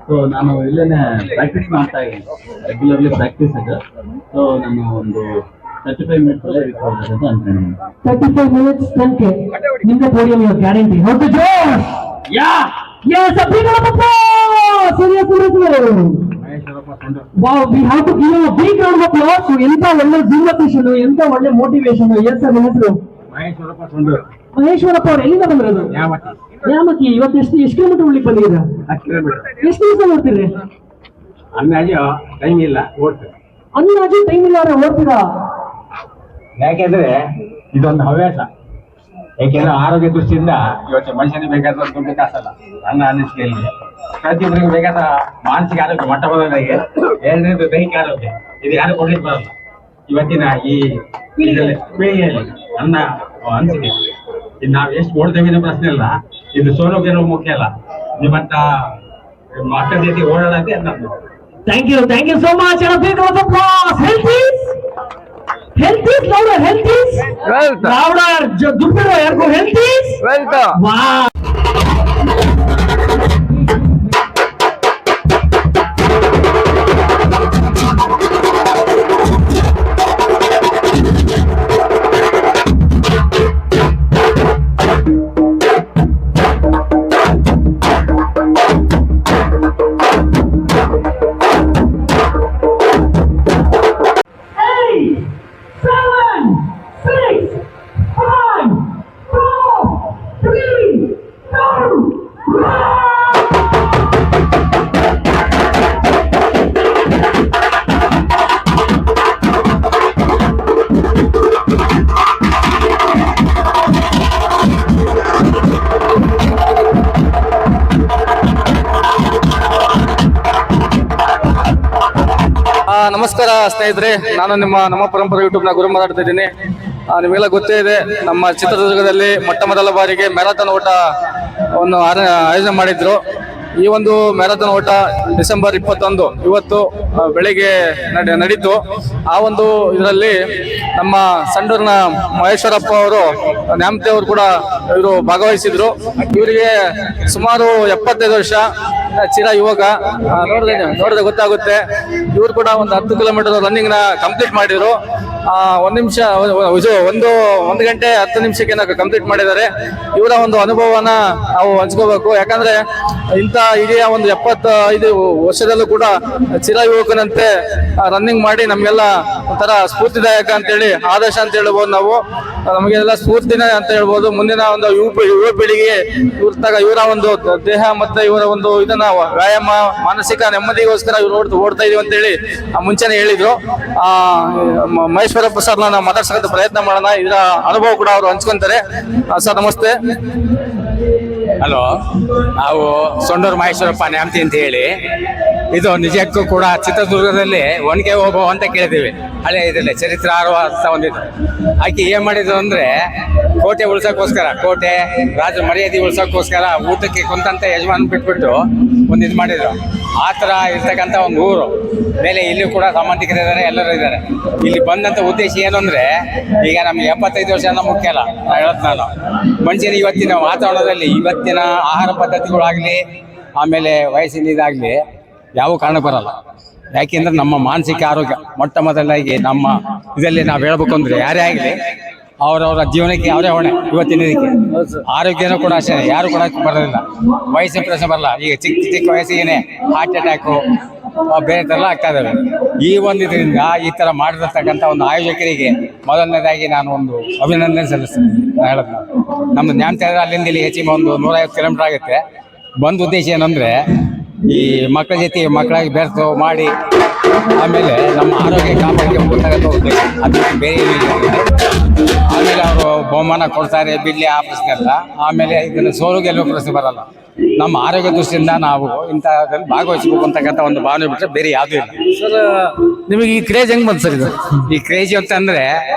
So ನಾನು ಇಲ್ಲೇನೆ practice ಮಾಡ್ತಾ ಇದ್ದೀನಿ, ರೆಗ್ಯುಲರ್ಲಿ ಪ್ರಾಕ್ಟೀಸ್ ಇದೆ. ಸೊ ನಾನು ಒಂದು 35 ಮಿನಿಟ್ಸ್ ಅಲ್ಲೇ ರೀಚ್ ಆಗಬಹುದು ಅಂತ ಅನ್ಕೊಂಡಿದ್ದೀನಿ. 35 minutes ತನಕ ನಿಮ್ಗೆ ಪೋಡಿಯಂ ಇರೋ ಗ್ಯಾರಂಟಿ. ಹೌದು ಜೋಶ್. ಯಾ yes a big round of applause. Seriously wow, we have to give a big round of applause. ಎಂತ ಒಳ್ಳೆ ಜಿಂಗತಿಷನ್, ಎಂತ ಒಳ್ಳೆ ಮೋಟಿವೇಶನ್. ಎಸ್ ಸರ್, ನಿಮ್ಮ ಹೆಸರು? ಮಹೇಶ್ವರಪ್ಪ ಅವ್ರು ಎಲ್ಲಿಂದ ಬಂದಿರೋದು? ನ್ಯಾಮತಿ. ಇವತ್ತು ಎಷ್ಟು ಕಿಲೋಮೀಟರ್ ಉಳ್ಳಿಕ್ ಬಂದಿದ್ದೀರಾ? ಎಷ್ಟು ದಿವಸ ನೋಡ್ತೀರಿ? ಅಂದಾಜು ಟೈಮ್ ಇಲ್ಲ, ಓಡ್ತೀವಿ. ಅಂದಾಜು ಟೈಮ್ ಇಲ್ಲ ಓಡ್ತೀರಾ? ಯಾಕೆಂದ್ರೆ ಇದೊಂದು ಹವ್ಯಾಸ. ಯಾಕೆಂದ್ರೆ ಆರೋಗ್ಯ ದೃಷ್ಟಿಯಿಂದ ಇವತ್ತು ಮನುಷ್ಯನಿಗೆ ಬೇಕಾದ ದುಡ್ಡು ಕಾಸಲ್ಲ. ನನ್ನ ಅನಿಸಿಕೆಯಲ್ಲಿ ಪ್ರತಿಯೊಬ್ಬರಿಗೂ ಬೇಕಾದ ಮಾನಸಿಕ ಆರೋಗ್ಯ ಮಟ್ಟ ಬದಲಾಗಿ ಎರಡನೇದು ದೈಹಿಕ ಆರೋಗ್ಯ, ಇದು ಯಾರು ಕೊಡ್ಲಿಕ್ಕೆ ಬರಲ್ಲ ಇವತ್ತಿನ ಈ ಪೀಳಿಗೆಯಲ್ಲಿ. ನನ್ನ ಅನಿಸಿಕೆ ಇದು ನಾವು ಎಷ್ಟು ಓಡ್ತೇವೆ ಅನ್ನೋ ಪ್ರಶ್ನೆ ಇಲ್ಲ, ಇದು ಸೋಲೋ ಗೆಲುವು ಮುಖ್ಯ ಅಲ್ಲ, ನಿಮ್ಮಂತ ಮಕ್ಕಳ ಜೊತೆ ಓಡಾಡೋದೇ ನಮ್ದು. Thank you so much. And a big round of applause. Health is louder. Health is wealth. Louder. Dubbiro yarko health is wealth. Wow. ನಮಸ್ಕಾರ ಸ್ನೇಹಿತರೆ, ನಾನು ನಮ್ಮ ಪರಂಪರೆ ಯೂಟ್ಯೂಬ್ನ ಗುರು ಮಾತಾಡ್ತಾ ಇದ್ದೀನಿ. ನಿಮಗೆಲ್ಲ ಗೊತ್ತೇ ಇದೆ, ನಮ್ಮ ಚಿತ್ರದುರ್ಗದಲ್ಲಿ ಮೊಟ್ಟ ಮೊದಲ ಬಾರಿಗೆ ಮ್ಯಾರಥಾನ್ ಓಟವನ್ನು ಆಯೋಜನೆ ಮಾಡಿದ್ರು. ಈ ಒಂದು ಮ್ಯಾರಥಾನ್ ಓಟ ಡಿಸೆಂಬರ್ 21 ಇವತ್ತು ಬೆಳಿಗ್ಗೆ ನಡೀತು. ಆ ಒಂದು ಇದರಲ್ಲಿ ನಮ್ಮ ಸಂಡೂರಿನ ಮಹೇಶ್ವರಪ್ಪ ಅವರು, ನ್ಯಾಮತಿ ಅವರು ಕೂಡ ಇವರು ಭಾಗವಹಿಸಿದ್ರು. ಇವರಿಗೆ ಸುಮಾರು 75 ವರ್ಷ, ಚಿರ ಯುವಕ. ನೋಡಿದ್ರೆ ಗೊತ್ತಾಗುತ್ತೆ. ಇವರು ಕೂಡ ಒಂದು 10 ಕಿಲೋಮೀಟರ್ ರನ್ನಿಂಗ್ ನ ಕಂಪ್ಲೀಟ್ ಮಾಡಿದ್ರು. 1 ನಿಮಿಷ, 1 ಗಂಟೆ 10 ನಿಮಿಷಕ್ಕೆ ಕಂಪ್ಲೀಟ್ ಮಾಡಿದ್ದಾರೆ. ಇವರ ಒಂದು ಅನುಭವನ ನಾವು ಹಂಚ್ಕೋಬೇಕು. ಯಾಕಂದ್ರೆ ಇಂಥ ಇಡೀ ಒಂದು 75 ವರ್ಷದಲ್ಲೂ ಕೂಡ ಚಿರ ಯುವಕನಂತೆ ರನ್ನಿಂಗ್ ಮಾಡಿ ನಮ್ಗೆಲ್ಲ ಒಂಥರ ಸ್ಫೂರ್ತಿದಾಯಕ ಅಂತೇಳಿ, ಆದರ್ಶ ಅಂತ ಹೇಳ್ಬೋದು. ನಾವು ನಮಗೆಲ್ಲ ಸ್ಫೂರ್ತಿನೇ ಅಂತ ಹೇಳ್ಬೋದು. ಮುಂದಿನ ಒಂದು ಯುವ ಪೀಳಿಗೆ ಇವರ ಒಂದು ದೇಹ ಮತ್ತೆ ಇವರ ಒಂದು ಇದನ್ನ ವ್ಯಾಯಾಮ, ಮಾನಸಿಕ ನೆಮ್ಮದಿಗೋಸ್ಕರ ಇವ್ರು ಓಡ್ತಾ ಇದೀವಿ ಅಂತೇಳಿ ಮುಂಚೆನೆ ಹೇಳಿದ್ರು. ಮಹೇಶ್ವರಪ್ಪ ಸರ್ ನಾವು ಮಾತಾಡ್ಸೋಕೆ ಪ್ರಯತ್ನ ಮಾಡೋಣ. ಇದರ ಅನುಭವ ಕೂಡ ಅವರು ಹಂಚ್ಕೊಂತಾರೆ. ಸರ್ ನಮಸ್ತೆ. ಹಲೋ, ನಾವು ಸೊಂಡೂರು ಮಹೇಶ್ವರಪ್ಪ ನ್ಯಾಮತಿ ಅಂತ ಹೇಳಿ. ಇದು ನಿಜಕ್ಕೂ ಕೂಡ ಚಿತ್ರದುರ್ಗದಲ್ಲಿ ಒನಕೆ ಓಬವ್ವ ಅಂತ ಕೇಳಿದ್ದೀವಿ. ಹಳೆ ಇದರಲ್ಲಿ ಚರಿತ್ರಾರ್ಹ ಹೊಂದಿದ್ದು. ಆಕೆ ಏನ್ ಮಾಡಿದ್ರು ಅಂದ್ರೆ, ಕೋಟೆ ಉಳ್ಸೋಕ್ಕೋಸ್ಕರ, ಕೋಟೆ ರಾಜ ಮರ್ಯಾದೆ ಉಳ್ಸೋಕ್ಕೋಸ್ಕರ ಊಟಕ್ಕೆ ಕುಂತಂತ ಯಜಮಾನ್ ಬಿಟ್ಬಿಟ್ಟು ಒಂದು ಇದು ಮಾಡಿದ್ರು. ಆ ಥರ ಇರ್ತಕ್ಕಂಥ ಒಂದು ಊರು ಮೇಲೆ ಇಲ್ಲಿ ಕೂಡ ಸಂಬಂಧಿಕರಿದ್ದಾರೆ, ಎಲ್ಲರೂ ಇದ್ದಾರೆ. ಇಲ್ಲಿ ಬಂದಂಥ ಉದ್ದೇಶ ಏನು ಅಂದರೆ, ಈಗ ನಮ್ಗೆ 75 ವರ್ಷ ಮುಖ್ಯ ಅಲ್ಲ. ನಾನು ಮನುಷ್ಯನ ಇವತ್ತಿನ ವಾತಾವರಣದಲ್ಲಿ, ಇವತ್ತಿನ ಆಹಾರ ಪದ್ಧತಿಗಳಾಗಲಿ, ಆಮೇಲೆ ವಯಸ್ಸಿನ ಇದಾಗಲಿ ಯಾವ ಕಾರಣ ಬರಲ್ಲ. ಯಾಕೆಂದ್ರೆ ನಮ್ಮ ಮಾನಸಿಕ ಆರೋಗ್ಯ ಮೊಟ್ಟ ಮೊದಲಾಗಿ ನಮ್ಮ ಇದರಲ್ಲಿ ನಾವು ಹೇಳ್ಬೇಕು ಅಂದರೆ, ಯಾರೇ ಆಗಲಿ ಅವರವರ ಜೀವನಕ್ಕೆ ಅವರೇ ಹೊಣೆ. ಇವತ್ತಿನ ಇದಕ್ಕೆ ಆರೋಗ್ಯನೂ ಕೂಡ ಅಷ್ಟೇ, ಯಾರು ಕೂಡ ಬರೋದಿಲ್ಲ. ವಯಸ್ಸಿನ ಪ್ರಶ್ನೆ ಬರಲ್ಲ. ಈಗ ಚಿಕ್ಕ ವಯಸ್ಸಿಗೆ ಹಾರ್ಟ್ ಅಟ್ಯಾಕು ಬೇರೆ ಥರ ಆಗ್ತಾ ಇದ್ದಾವೆ. ಈ ಒಂದು ಇದರಿಂದ ಈ ಥರ ಮಾಡಿರ್ತಕ್ಕಂಥ ಒಂದು ಆಯೋಜಕರಿಗೆ ಮೊದಲನೇದಾಗಿ ನಾನು ಒಂದು ಅಭಿನಂದನೆ ಸಲ್ಲಿಸ್ತೀನಿ. ನಾನು ಹೇಳೋದು, ನಮ್ಮದು ನ್ಯಾಮತಿ ಅಲ್ಲಿಂದ ಇಲ್ಲಿ ಹೆಚ್ಚಿಗೆ ಒಂದು 150 ಕಿಲೋಮೀಟರ್ ಆಗುತ್ತೆ. ಬಂದ ಉದ್ದೇಶ ಏನಂದರೆ, ಈ ಮಕ್ಕಳ ಜೊತೆ ಮಕ್ಕಳಾಗಿ ಬೆರೆತು ಮಾಡಿ ಆಮೇಲೆ ನಮ್ಮ ಆರೋಗ್ಯ ಕಾಪಾಡಿಗೆ ಹೋಗ್ತಕ್ಕಂಥ ಉದ್ದೇಶ, ಅದು ಬೇರೆ ಆಮೇಲೆ ಅವರು ಬಹುಮಾನ ಕೊಡ್ತಾರೆ, ಬಿಡ್ಲಿ ಆ ಪ್ರಶ್ನೆ ಅಲ್ಲ. ಆಮೇಲೆ ಇದನ್ನು ಸೋಲು ಗೆಲ್ಲುವ ಪ್ರಶ್ನೆ ಬರಲ್ಲ. ನಮ್ಮ ಆರೋಗ್ಯ ದೃಷ್ಟಿಯಿಂದ ನಾವು ಇಂಥದ್ರಲ್ಲಿ ಭಾಗವಹಿಸಬೇಕು ಅಂತಕ್ಕಂಥ ಒಂದು ಭಾವನೆ ಬಿಟ್ಟರೆ ಬೇರೆ ಯಾವುದೂ ಇಲ್ಲ. ಸರ್, ನಿಮಗೆ ಈ ಕ್ರೇಜ್ ಹೆಂಗ್ ಬಂತು ಸರ್? ಇದು ಈ ಕ್ರೇಜ್ ಅಂತಂದ್ರೆ,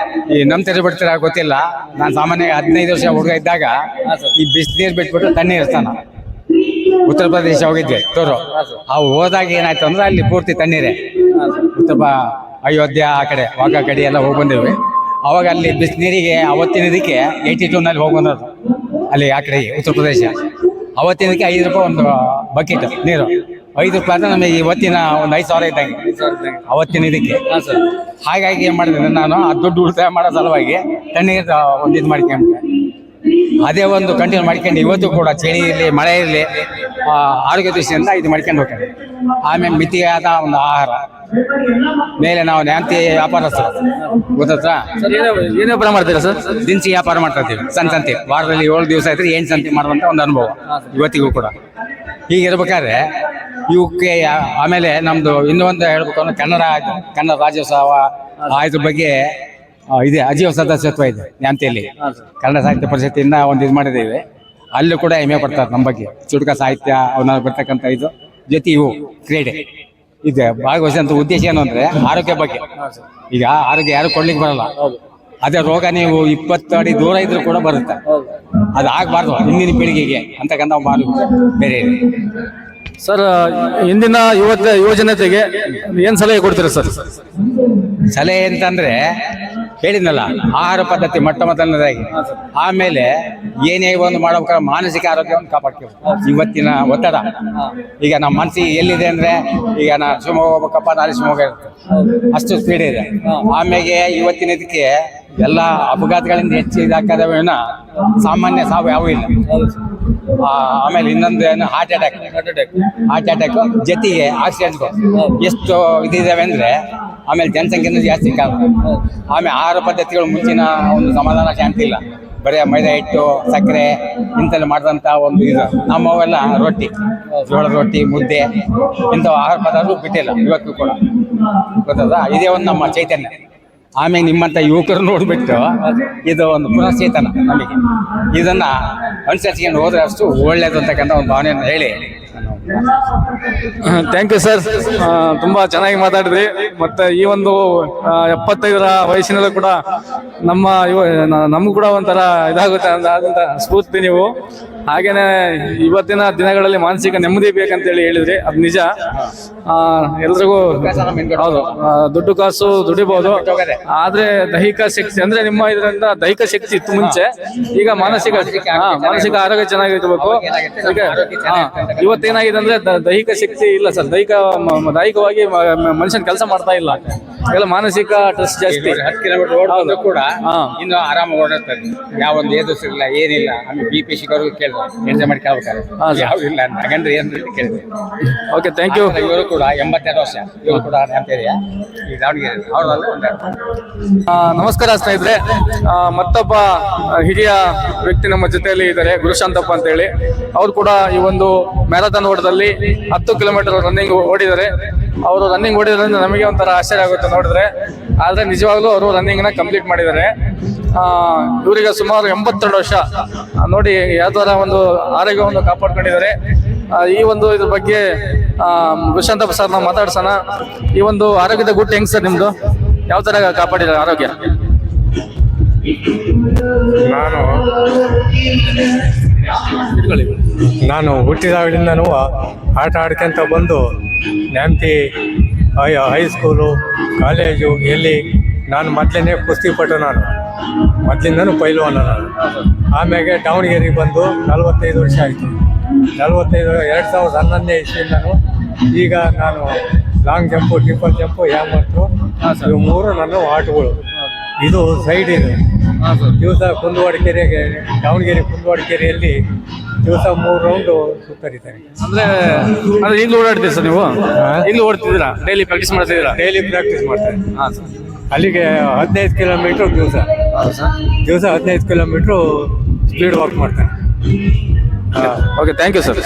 ಈ ನಮ್ಮ ತೆರೆ ಬಿಡ್ತೀರ ಗೊತ್ತಿಲ್ಲ. ನಾನು ಸಾಮಾನ್ಯ 15 ವರ್ಷ ಹುಡುಗ ಇದ್ದಾಗ ಈ ಬಿಸಿನೀರು ಬಿಟ್ಬಿಟ್ಟು ತಣ್ಣೀರು ಇರ್ತಾನ. ಉತ್ತರ ಪ್ರದೇಶ ಹೋಗಿದ್ವಿ ತೋರು. ಅವು ಹೋದಾಗ ಏನಾಯ್ತು ಅಂದ್ರೆ, ಅಲ್ಲಿ ಪೂರ್ತಿ ತಣ್ಣೀರೇ. ಅಯೋಧ್ಯ ಆ ಕಡೆ ವಾಘಾ ಕಡೆ ಎಲ್ಲ ಹೋಗಿ ಬಂದಿವಿ. ಅವಾಗ ಅಲ್ಲಿ ಬಿಸಿನೀರಿಗೆ ಅವತ್ತಿನ ಇದಕ್ಕೆ 82ನಲ್ಲಿ ಹೋಗಿ ಬಂದದ್ದು, ಅಲ್ಲಿ ಆ ಕಡೆ ಉತ್ತರ ಪ್ರದೇಶ. ಅವತ್ತಿನಕ್ಕೆ 5 ರೂಪಾಯಿ ಒಂದು ಬಕೆಟ್ ನೀರು. 5 ರೂಪಾಯಿ ಅಂದ್ರೆ ನಮಗೆ ಇವತ್ತಿನ ಒಂದು 5,000 ಇದ್ದಂಗೆ ಅವತ್ತಿನ ಇದಕ್ಕೆ. ಹಾಗಾಗಿ ಏನು ಮಾಡಿದ್ರೆ ನಾನು ಆ ದುಡ್ಡು ಉಳಿತಾಯ ಮಾಡೋ ಸಲುವಾಗಿ ತಣ್ಣೀರು ಒಂದು ಇದು ಮಾಡ್ಕೊಂಡೆ. ಅದೇ ಒಂದು ಕಂಟಿನ್ಯೂ ಮಾಡ್ಕೊಂಡು ಇವತ್ತು ಕೂಡ ಚಳಿ ಇರಲಿ ಮಳೆ ಇರಲಿ ಆರೋಗ್ಯ ದೃಷ್ಟಿಯಿಂದ ಇದು ಮಾಡ್ಕೊಂಡು ಹೋಗ್ತೇವೆ. ಆಮೇಲೆ ಮಿತಿಯಾದ ಒಂದು ಆಹಾರ ಮೇಲೆ ನಾವು ನ್ಯಾಂತಿ ವ್ಯಾಪಾರಸ್ಥರು ಗೊತ್ತಾ ಸರ್ ಏನೇ ವ್ಯಾಪಾರ ಮಾಡ್ತೀರಾ ಸರ್? ದಿನಸಿ ವ್ಯಾಪಾರ ಮಾಡ್ತಾ ಇದ್ದೀವಿ. ಸಂತೆ ವಾರದಲ್ಲಿ 7 ದಿವಸ ಇದ್ರೆ 8 ಸಂತೆ ಮಾಡುವಂಥ ಒಂದು ಅನುಭವ ಇವತ್ತಿಗೂ ಕೂಡ. ಹೀಗಿರ್ಬೇಕಾದ್ರೆ ಇವಕ್ಕೆ ಆಮೇಲೆ ನಮ್ಮದು ಇನ್ನೊಂದು ಹೇಳ್ಬೇಕು ಅಂದ್ರೆ ಕನ್ನಡ ರಾಜ್ಯೋತ್ಸವ ಇದ್ರ ಬಗ್ಗೆ ಇದೆ, ಅಜೀವ ಸದಸ್ಯತ್ವ ಇದೆ ನ್ಯಾಂತಿಯಲ್ಲಿ. ಕನ್ನಡ ಸಾಹಿತ್ಯ ಪರಿಷತ್ತಿಂದ ಒಂದು ಇದು ಮಾಡಿದ್ದೇವೆ. ಅಲ್ಲೂ ಕೂಡ ಹೆಮ್ಮೆ ಪಡ್ತಾರೆ ನಮ್ಮ ಬಗ್ಗೆ. ಚುಟುಕ ಸಾಹಿತ್ಯ ಅವನ್ನ ಬರ್ತಕ್ಕಂಥ ಇದು ಜೊತೆ ಇವು ಕ್ರೀಡೆ ಇದೆ ಭಾಗವಹಿಸುವಂಥ ಉದ್ದೇಶ ಏನು ಅಂದರೆ ಆರೋಗ್ಯ ಬಗ್ಗೆ. ಈಗ ಆರೋಗ್ಯ ಯಾರು ಕೊಡ್ಲಿಕ್ಕೆ ಬರಲ್ಲ. ಅದೇ ರೋಗ ನೀವು 20 ಅಡಿ ದೂರ ಇದ್ರೂ ಕೂಡ ಬರುತ್ತೆ. ಅದು ಆಗಬಾರ್ದು ಹಿಂದಿನ ಪೀಳಿಗೆಗೆ ಅಂತಕ್ಕಂಥ ಬೇರೆ ಇದೆ. ಸರ್ ಇಂದಿನ ಯುವ ಜನತೆಗೆ ಏನು ಸಲಹೆ ಕೊಡ್ತೀರಾ ಸರ್? ಸಲಹೆ ಅಂತಂದ್ರೆ ಹೇಳಿದ್ನಲ್ಲ, ಆಹಾರ ಪದ್ಧತಿ ಮೊಟ್ಟ ಮೊದಲನೇದಾಗಿ. ಆಮೇಲೆ ಏನೇ ಒಂದು ಮಾಡ್ಬೇಕಾದ್ರೆ ಮಾನಸಿಕ ಆರೋಗ್ಯವನ್ನು ಕಾಪಾಡ್ಕೋಬೇಕು. ಇವತ್ತಿನ ಒತ್ತಡ ಈಗ ನಮ್ಮ ಮನಸ್ಸಿಗೆ ಎಲ್ಲಿದೆ ಅಂದ್ರೆ, ಈಗ ನಾ ಶಿವಮೊಗ್ಗ ಹೋಗ್ಬೇಕಪ್ಪ, ನಾಳೆ ಶಿವಮೊಗ್ಗ ಇರುತ್ತೆ, ಅಷ್ಟು ಸ್ಪೀಡ್ ಇದೆ. ಆಮೇಲೆ ಇವತ್ತಿನ ಇದಕ್ಕೆ ಎಲ್ಲ ಅಪಘಾತಗಳಿಂದ ಹೆಚ್ಚು ಇದಾಕದವೇನ ಸಾಮಾನ್ಯ ಸಾವು ಯಾವೂ ಇಲ್ಲ. ಆಮೇಲೆ ಇನ್ನೊಂದು ಏನು ಹಾರ್ಟ್ ಅಟ್ಯಾಕ್ ಜೊತೆಗೆ ಆಕ್ಸಿಡೆಂಟ್ಗಳು ಎಷ್ಟು ಇದಿದ್ದಾವೆ ಅಂದರೆ, ಆಮೇಲೆ ಜನಸಂಖ್ಯೆನೂ ಜಾಸ್ತಿ ಕಾಲ. ಆಮೇಲೆ ಆಹಾರ ಪದ್ಧತಿಗಳು ಮುಂಚಿನ ಒಂದು ಸಮಾಧಾನ ಶಾಂತಿ ಇಲ್ಲ. ಬರೀ ಮೈದಾ ಹಿಟ್ಟು ಸಕ್ಕರೆ ಇಂಥಲ್ಲಿ ಮಾಡಿದಂಥ ಒಂದು ಇದು. ನಮ್ಮವೆಲ್ಲ ರೊಟ್ಟಿ, ಜೋಳದ ರೊಟ್ಟಿ, ಮುದ್ದೆ ಇಂಥವು ಆಹಾರ ಪದಾರ್ಥ ಬಿಟ್ಟಿಲ್ಲ ಇವತ್ತು ಕೂಡ ಗೊತ್ತದ. ಇದೇ ಒಂದು ನಮ್ಮ ಚೈತನ್ಯ. ಆಮೇಲೆ ನಿಮ್ಮಂಥ ಯುವಕರು ನೋಡಿಬಿಟ್ಟು ಇದು ಒಂದು ಪುನಶ್ಚೇತನ ನಮಗೆ. ಇದನ್ನ ಅನುಸರಿಸಿಕೊಂಡು ಹೋದ್ರೆ ಅಷ್ಟು ಒಳ್ಳೇದು ಅಂತಕ್ಕಂಥ ಒಂದು ಭಾವನೆಯನ್ನು ಹೇಳಿ ಥ್ಯಾಂಕ್ ಯು ಸರ್. ತುಂಬಾ ಚೆನ್ನಾಗಿ ಮಾತಾಡಿದ್ರಿ. ಮತ್ತೆ ಈ ಒಂದು 75ರ ವಯಸ್ಸಿನಲ್ಲೂ ಕೂಡ ನಮಗೂ ಕೂಡ ಒಂಥರ ಇದಾಗುತ್ತೆ ಆದಂತ ಸ್ಫೂರ್ತಿ ನೀವು. ಹಾಗೇನೆ ಇವತ್ತಿನ ದಿನಗಳಲ್ಲಿ ಮಾನಸಿಕ ನೆಮ್ಮದಿ ಬೇಕಂತೇಳಿ ಹೇಳಿದ್ರಿ, ಅದು ನಿಜ. ಎಲ್ರಿಗೂ ಹೌದು, ದುಡ್ಡು ಕಾಸು ದುಡಿಬಹುದು, ಆದ್ರೆ ದೈಹಿಕ ಶಕ್ತಿ ಅಂದ್ರೆ ನಿಮ್ಮ ಇದರಿಂದ ದೈಹಿಕ ಶಕ್ತಿ ಇತ್ತು ಮುಂಚೆ. ಈಗ ಮಾನಸಿಕ ಆರೋಗ್ಯ ಚೆನ್ನಾಗಿರ್ಬೇಕು. ಈಗ ಇವತ್ತೇನಾಗಿದೆ ಅಂದ್ರೆ ದೈಹಿಕ ಶಕ್ತಿ ಇಲ್ಲ ಸರ್. ದೈಹಿಕವಾಗಿ ಮನುಷ್ಯನ ಕೆಲಸ ಮಾಡ್ತಾ ಇಲ್ಲ. ಎಲ್ಲ ಮಾನಸಿಕ ಸ್ಟ್ರೆಸ್ ಜಾಸ್ತಿ. 10 ಕಿಲೋಮೀಟರ್ ಓಡೋದು ಕೂಡ ಇನ್ನು ಆರಾಮ ಓಡಾಡ್ತಾರೆ. ಯಾವೊಂದು ಏದುಸ್ ಇಲ್ಲ, ಏನಿಲ್ಲ. ಆಮೇಲೆ BP ಶುಗರ್ ಕೇಳಿದ್ರು, ಎಂಜಾಯ್ ಮಾಡಿ ಕೇಳ್ಬೇಕಾರೆ ಯಾವ ಇಲ್ಲ ಹಾಗಂದ್ರೆ ಏನು ಕೇಳಿದ್ವಿ. Okay, thank you. ಇವರು ಕೂಡ 82 ವರ್ಷ, ಇವರು ಕೂಡ ನ್ಯಾಂತಿಯ ಈ ದಾವಣಗೆರೆ ಅವ್ರಲ್ಲ. ನಮಸ್ಕಾರ ಸ್ನೇಹಿತರೆ. ಮತ್ತೊಬ್ಬ ಹಿರಿಯ ವ್ಯಕ್ತಿ ನಮ್ಮ ಜೊತೆಯಲ್ಲಿ ಇದ್ದಾರೆ, ಗುರುಶಾಂತಪ್ಪ ಅಂತ ಹೇಳಿ. ಅವ್ರು ಕೂಡ ಈ ಒಂದು ಮ್ಯಾರಥಾನ್ ಓಟದಲ್ಲಿ 10 ಕಿಲೋಮೀಟರ್ ರನ್ನಿಂಗ್ ಓಡಿದ್ದಾರೆ. ಅವರು ರನ್ನಿಂಗ್ ಓಡಿದ್ರಿಂದ ನಮಗೆ ಒಂಥರ ಆಶ್ಚರ್ಯ ಆಗುತ್ತೆ ನೋಡಿದ್ರೆ. ಆದರೆ ನಿಜವಾಗ್ಲೂ ಅವರು ರನ್ನಿಂಗ್ನ ಕಂಪ್ಲೀಟ್ ಮಾಡಿದ್ದಾರೆ. ಇವರಿಗೆ ಸುಮಾರು 82 ವರ್ಷ. ನೋಡಿ ಯಾವ ಥರ ಒಂದು ಆರೋಗ್ಯವನ್ನು ಕಾಪಾಡ್ಕೊಂಡಿದ್ದಾರೆ. ಈ ಒಂದು ಇದ್ರ ಬಗ್ಗೆ ಗುರುಶಾಂತಪ್ಪ ಸರ್ ನಾವು ಮಾತಾಡ್ಸೋಣ. ಈ ಒಂದು ಆರೋಗ್ಯದ ಗುಟ್ಟು ಹೆಂಗ್ ಸರ್ ನಿಮ್ದು? ಯಾವ ಥರ ಕಾಪಾಡಿದ್ದಾರೆ ಆರೋಗ್ಯ? ನಾನು ಹುಟ್ಟಿದಾಗಲಿಂದನೂ ಆಟ ಆಡ್ಕೊಂತ ಬಂದು ನ್ಯಾಮತಿ ಹೈಸ್ಕೂಲು, ಕಾಲೇಜು ಎಲ್ಲಿ ನಾನು ಮೊದಲೇ ಕುಸ್ತಿಪಟ್ಟು. ನಾನು ಮೊದಲಿಂದನೂ ಪೈಲ್ವಾನ. ನಾನು ಆಮೇಲೆ ದಾವಣಗೆರೆಗೆ ಬಂದು 45 ವರ್ಷ ಆಯಿತು. 2011ನೇ ಇಸ್ವಿಯಿಂದನೂ ಈಗ ನಾನು ಲಾಂಗ್ ಜಂಪು, ಟ್ರಿಪಲ್ ಜಂಪು, ಯಾಮರ್ತು ಇವು 3 ನನ್ನ ಆಟಗಳು. ಇದು ಸೈಡ್ ಇದೆ. ದಿವಸ ಕುಂದುವಾಡಕೆರೆಗೆ, ದಾವಣಗೆರೆ ಕುಂದುವಾಡಕೆರೆಯಲ್ಲಿ ದಿವಸ 3 ರೌಂಡು ಸುತ್ತರಿತಾರೆ. ಅಂದ್ರೆ ಈಗಲೂ ಓಡಾಡ್ತೀರಿ ಸರ್ ನೀವು? ಈಗಲೂ ಓಡ್ತಿದ್ದೀರಾ? ಡೈಲಿ ಪ್ರಾಕ್ಟೀಸ್ ಮಾಡ್ತಿದ್ದೀರಾ? ಡೈಲಿ ಪ್ರಾಕ್ಟೀಸ್ ಮಾಡ್ತಾರೆ. ಅಲ್ಲಿಗೆ 15 ಕಿಲೋಮೀಟ್ರು ದಿವಸ 15 ಕಿಲೋಮೀಟ್ರು ಸ್ಪೀಡ್ ವಾಕ್ ಮಾಡ್ತಾರೆ. Okay, thank you sir.